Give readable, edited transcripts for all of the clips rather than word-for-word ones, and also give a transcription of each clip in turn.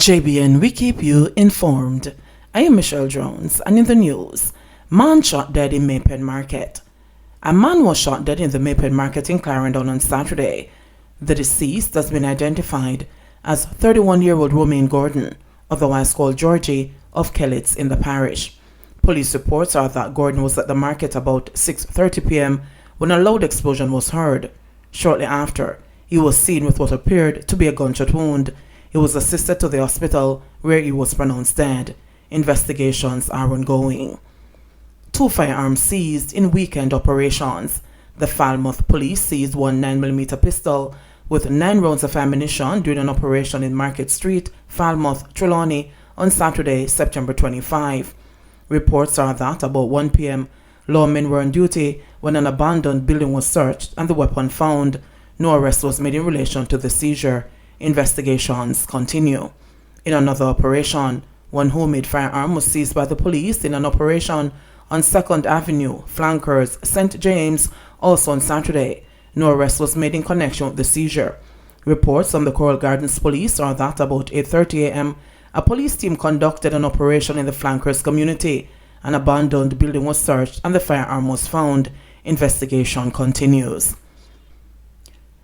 JBN, we keep you informed. I am Michelle Jones, and in the news, man shot dead in Maypen Market. A man was shot dead in the Maypen Market in Clarendon on Saturday. The deceased has been identified as 31-year-old Romaine Gordon, otherwise called Georgie, of Kellits in the parish. Police reports are that Gordon was at the market about 6:30 p.m. when a loud explosion was heard. Shortly after, he was seen with what appeared to be a gunshot wound. He was assisted to the hospital where he was pronounced dead. Investigations are ongoing. 2 firearms seized in weekend operations. The Falmouth police seized one 9mm pistol with 9 rounds of ammunition during an operation in Market Street, Falmouth, Trelawney on Saturday, September 25. Reports are that about 1 p.m., lawmen were on duty when an abandoned building was searched and the weapon found. No arrest was made in relation to the seizure. Investigations continue. In another operation, one homemade firearm was seized by the police in an operation on 2nd Avenue, Flankers, St. James, also on Saturday. No arrest was made in connection with the seizure. Reports from the Coral Gardens Police are that about 8:30 a.m., a police team conducted an operation in the Flankers community. An abandoned building was searched and the firearm was found. Investigation continues.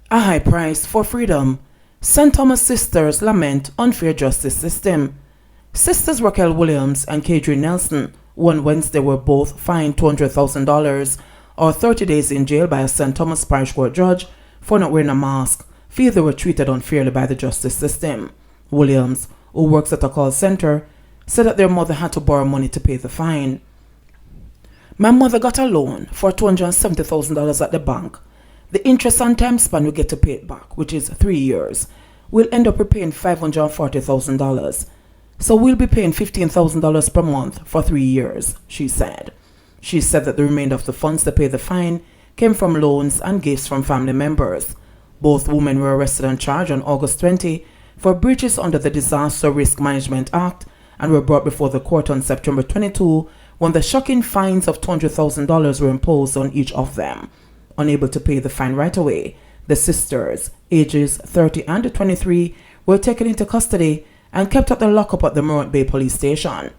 A high price for freedom. St. Thomas sisters lament unfair justice system. Sisters Raquel Williams and Kadri Nelson, who on Wednesday were both fined $200,000 or 30 days in jail by a St. Thomas Parish Court judge for not wearing a mask, feel they were treated unfairly by the justice system. Williams, who works at a call center, said that their mother had to borrow money to pay the fine. My mother got a loan for $270,000 at the bank. The interest and time span we get to pay it back, which is 3 years. We'll end up repaying $540,000. So we'll be paying $15,000 per month for 3 years, she said. She said that the remainder of the funds to pay the fine came from loans and gifts from family members. Both women were arrested and charged on August 20 for breaches under the Disaster Risk Management Act and were brought before the court on September 22 when the shocking fines of $200,000 were imposed on each of them. Unable to pay the fine right away, the sisters, ages 30 and 23, were taken into custody and kept at the lockup at the Morant Bay police station.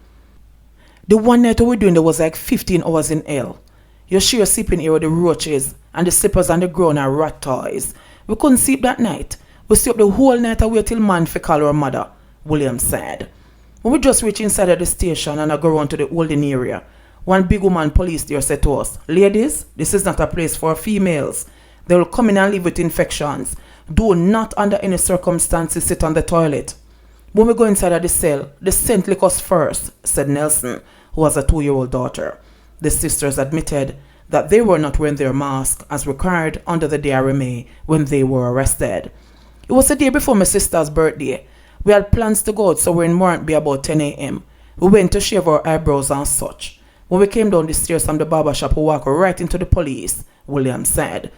The one night we were doing there was like 15 hours in hell. You sure sleeping here with the roaches and the slippers on the ground are rat toys. We couldn't sleep that night. We stayed up the whole night and wait till man for call our mother, Williams said. When we just reached inside of the station and I go around to the holding area, one big woman police there said to us, "Ladies, this is not a place for females. They will come in and leave with infections. Do not under any circumstances sit on the toilet." When we go inside of the cell, the scent lick us first, said Nelson, who has a 2-year-old daughter. The sisters admitted that they were not wearing their mask as required under the DRMA when they were arrested. It was the day before my sister's birthday. We had plans to go out, so we're in Morant Bay about 10 a.m. We went to shave our eyebrows and such. When we came down the stairs from the barber shop, we walked right into the police, Williams said.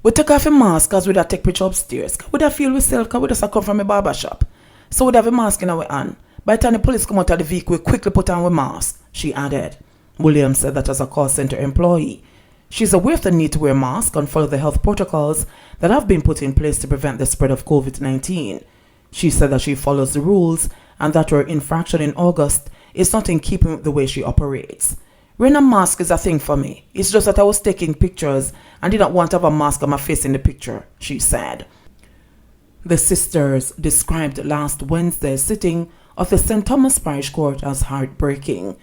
We took off a mask as we'd take picture upstairs. We'd feel ourselves because we just come from a barber shop. So we'd have a mask in our hand. By the time the police come out of the vehicle, we quickly put on our mask, she added. Williams said that as a call center employee. She's aware of the need to wear a mask and follow the health protocols that have been put in place to prevent the spread of COVID-19. She said that she follows the rules and that her infraction in August is not in keeping with the way she operates. Wearing a mask is a thing for me. It's just that I was taking pictures and did not want to have a mask on my face in the picture, she said. The sisters described last Wednesday's sitting of the St. Thomas Parish Court as heartbreaking.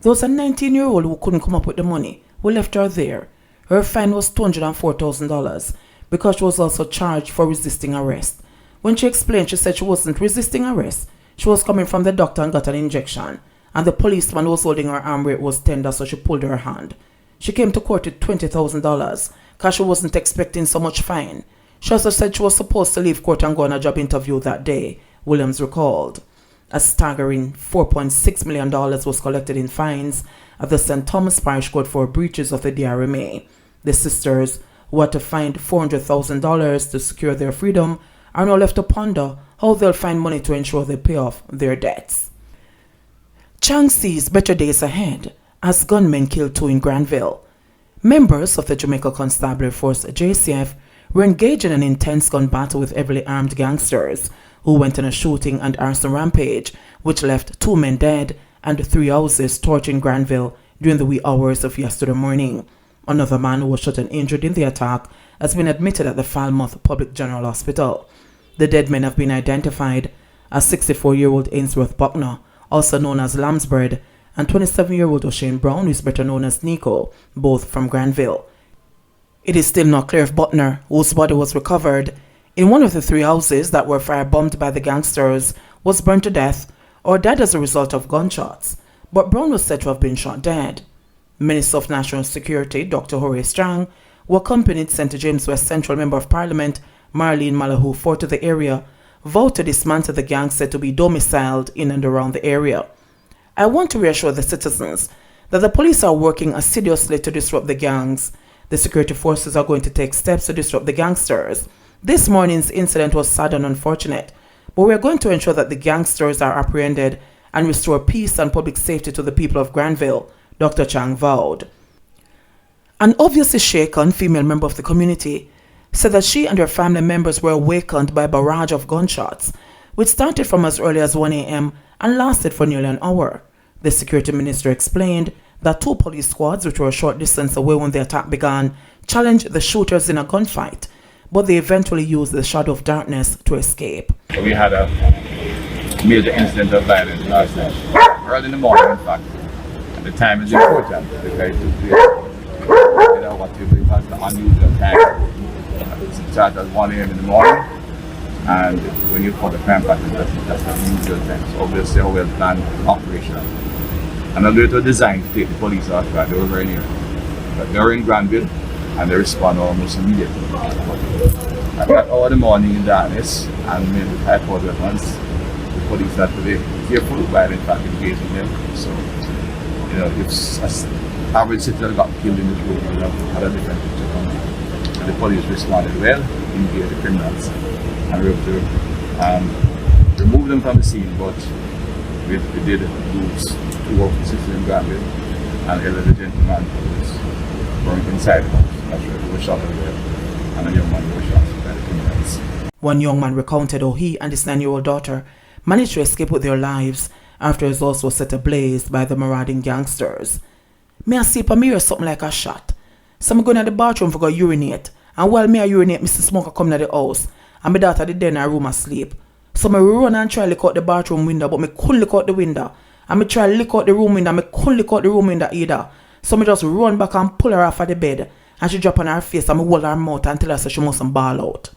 There was a 19-year-old who couldn't come up with the money. We left her there. Her fine was $204,000 because she was also charged for resisting arrest. When she explained, she said she wasn't resisting arrest. She was coming from the doctor and got an injection, and the policeman who was holding her arm where it was tender, so she pulled her hand. She came to court with $20,000 because she wasn't expecting so much fine. She also said she was supposed to leave court and go on a job interview that day, Williams recalled. A staggering $4.6 million was collected in fines at the St. Thomas Parish Court for breaches of the DRMA. The sisters, who had to find $400,000 to secure their freedom, are now left to ponder how they'll find money to ensure they pay off their debts. Chang sees better days ahead as gunmen killed 2 in Granville. Members of the Jamaica Constabulary Force JCF were engaged in an intense gun battle with heavily armed gangsters who went on a shooting and arson rampage, which left 2 men dead and 3 houses torched in Granville during the wee hours of yesterday morning. Another man who was shot and injured in the attack has been admitted at the Falmouth Public General Hospital. The dead men have been identified as 64-year-old Ainsworth Buckner, also known as Lambsbread, and 27-year-old O'Shane Brown, who is better known as Nico, both from Granville. It is still not clear if Buckner, whose body was recovered in one of the 3 houses that were firebombed by the gangsters, was burned to death or died as a result of gunshots, but Brown was said to have been shot dead. Minister of National Security, Dr. Horace Strang, who accompanied St. James West Central Member of Parliament Marlene Malahoo Ford to the area, vowed to dismantle the gang said to be domiciled in and around the area. I want to reassure the citizens that the police are working assiduously to disrupt the gangs. The security forces are going to take steps to disrupt the gangsters. This morning's incident was sad and unfortunate, but we are going to ensure that the gangsters are apprehended and restore peace and public safety to the people of Granville, Dr. Chang vowed. An obviously shaken female member of the community said that she and her family members were awakened by a barrage of gunshots, which started from as early as 1 a.m. and lasted for nearly an hour. The security minister explained that 2 police squads, which were a short distance away when the attack began, challenged the shooters in a gunfight, but they eventually used the shadow of darkness to escape. We had a major incident of violence last night, early in the morning in fact. The time is important because it took place, what you believe as the unusual time. It started at 1 a.m. in the morning, and when you call the crime pattern, that's the unusual time. So obviously a well-planned operation. And although it was designed to take the police off guard, they were very near. But they were in Granville, and they responded almost immediately. At that hour of the morning in darkness, and men with high-powered weapons, the police had to be careful while in fact engaging them. So, if an average citizen got killed in this road, we would have had a different picture from it. And the police responded well, engaged the criminals, and we were able to remove them from the scene, but we did lose 2 officers in Granville, and the gentleman who was burned inside the house. That's right, he was shot as well, and a young man was shot by the criminals. One young man recounted how he and his 9-year-old daughter managed to escape with their lives after his house was set ablaze by the marauding gangsters. Me a sleep and me hear something like a shot. So I go in the bathroom for go urinate, and while me a urinate, Mr. Smoker come to the house, and my daughter did in her room asleep. So I run and try to look out the bathroom window, but I couldn't look out the window. And I try to look out the room window, and I couldn't look out the room window either. So I just run back and pull her off of the bed, and she drop on her face and I hold her mouth and tell her so she mustn't bawl out.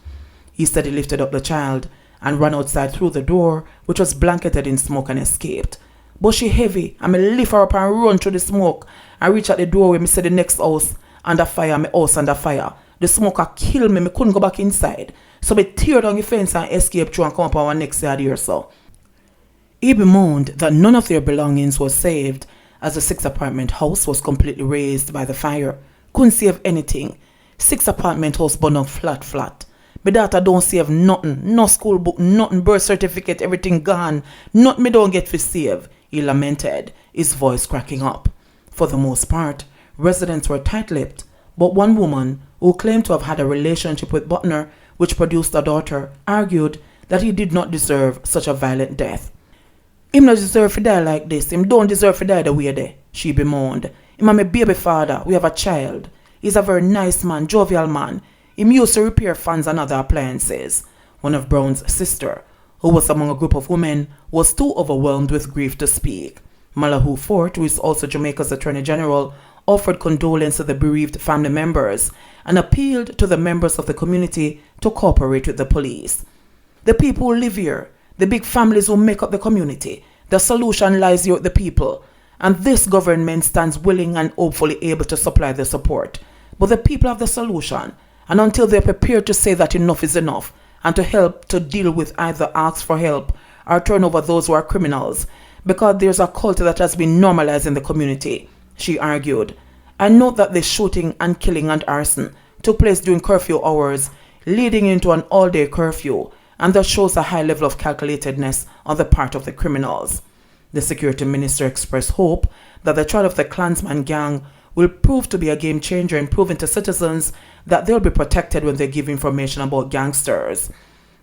He said he lifted up the child and ran outside through the door, which was blanketed in smoke, and escaped. But she heavy, and I lift her up and run through the smoke. I reach at the doorway, me see the next house under fire, my house under fire. The smoke killed me, I couldn't go back inside. So I tear down the fence and escape through and come up our next yard here so. He bemoaned that none of their belongings was saved, as the 6-apartment house was completely razed by the fire. Couldn't save anything. 6-apartment house burned up flat. My daughter don't save nothing. No school book, nothing, birth certificate, everything gone. Nothing me don't get to save, he lamented, his voice cracking up. For the most part, residents were tight-lipped, but one woman, who claimed to have had a relationship with Buckner, which produced a daughter, argued that he did not deserve such a violent death. Him not deserve to die like this. Him don't deserve to die the way there, she bemoaned. Him a my baby father. We have a child. He's a very nice man, jovial man. Him used to repair fans and other appliances. One of Brown's sister, who was among a group of women, was too overwhelmed with grief to speak. Malahoo Fort, who is also Jamaica's Attorney General, offered condolence to the bereaved family members and appealed to the members of the community to cooperate with the police. The people who live here, the big families who make up the community, the solution lies here with the people, and this government stands willing and hopefully able to supply the support. But the people have the solution, and until they are prepared to say that enough is enough and to help to deal with either ask for help or turn over those who are criminals, because there's a culture that has been normalized in the community, she argued. I note that the shooting and killing and arson took place during curfew hours, leading into an all-day curfew, and that shows a high level of calculatedness on the part of the criminals. The security minister expressed hope that the trial of the Klansman gang will prove to be a game changer in proving to citizens that they'll be protected when they give information about gangsters.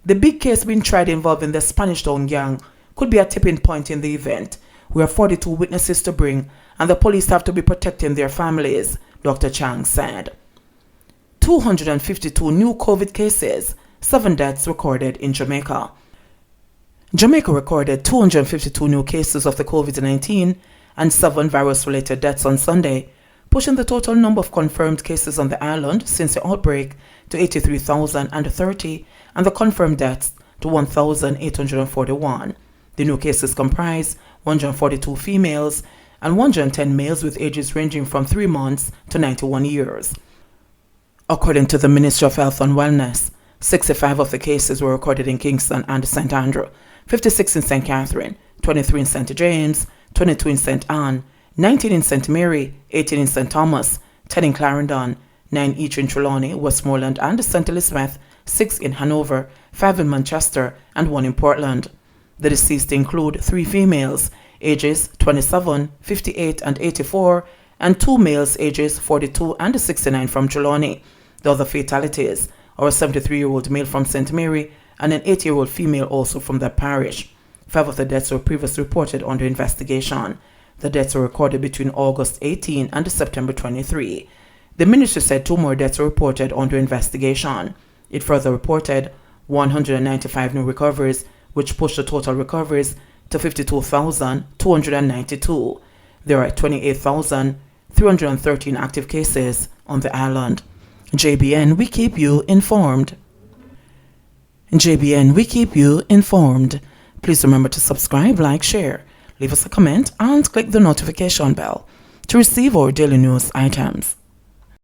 The big case being tried involving the Spanish Town gang could be a tipping point in the event. We have 42 witnesses to bring, and the police have to be protecting their families, Dr. Chang said. 252 new COVID cases, 7 deaths recorded in Jamaica. Jamaica recorded 252 new cases of the COVID-19 and 7 virus-related deaths on Sunday, pushing the total number of confirmed cases on the island since the outbreak to 83,030 and the confirmed deaths to 1,841. The new cases comprise 142 females and 110 males with ages ranging from 3 months to 91 years. According to the Ministry of Health and Wellness, 65 of the cases were recorded in Kingston and St. Andrew, 56 in St. Catherine, 23 in St. James, 22 in St. Anne, 19 in St. Mary, 18 in St. Thomas, 10 in Clarendon, 9 each in Trelawney, Westmoreland and St. Elizabeth, 6 in Hanover, 5 in Manchester, and 1 in Portland. The deceased include 3 females, ages 27, 58, and 84, and 2 males, ages 42 and 69 from Trelawney. The other fatalities are a 73-year-old male from St. Mary and an 80-year-old female also from that parish. 5 of the deaths were previously reported under investigation. The deaths were recorded between August 18 and September 23. The ministry said 2 more deaths were reported under investigation. It further reported 195 new recoveries, which pushed the total recoveries to 52,292. There are 28,313 active cases on the island. JBN, we keep you informed. JBN, we keep you informed. Please remember to subscribe, like, share, leave us a comment, and click the notification bell to receive our daily news items.